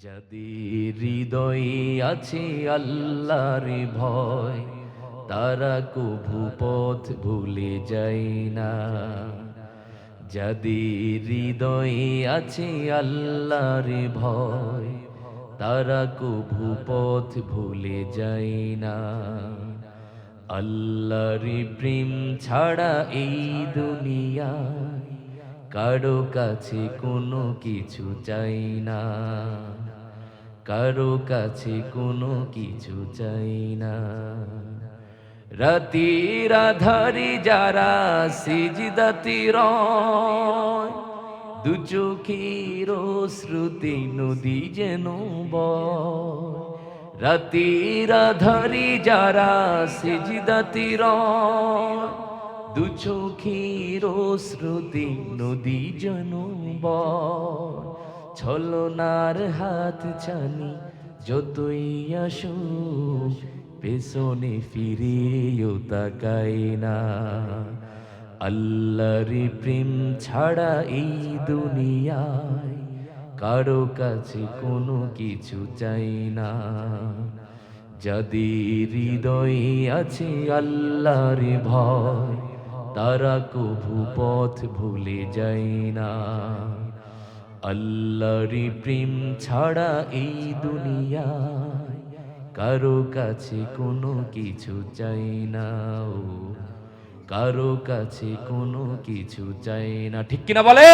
যাদের হৃদয়ে আছে আল্লাহর ভয়, তারা কভু পথ ভুলে যায় না। যাদের হৃদয়ে আছে আল্লাহর ভয়, তারা কভু পথ ভুলে যায় না। আল্লাহর প্রেম ছাড়া এই দুনিয়ায় কারো কাছে কোনো কিছু চাই না, কারো কাছে কোনো কিছু চাই না। রাতের আধারে যারা সিজদাতে রয়, দু চোখের শ্রুতি নদী যেন বয়। রাতের আধারে যারা সিজদাতে রয়, দু চোখের শ্রুতি নদী যেন বয়। ছলনার হাত ছানি যতই আসুক, পেছনে ফিরেও তাকাই না। আল্লাহর প্রেম ছাড়া এই দুনিয়ায় কারো কাছে কোনো কিছু চাই না। যাদের হৃদয়ে আছে আল্লাহর ভয়, তারা কভু পথ ভুলে যায় না। আল্লাহর প্রেম ছাড়া এই দুনিয়ায় কারো কাছে কোনো কিছু চাই না, ও কারো কাছে কোনো কিছু চাই না। ঠিক কিনা বলে?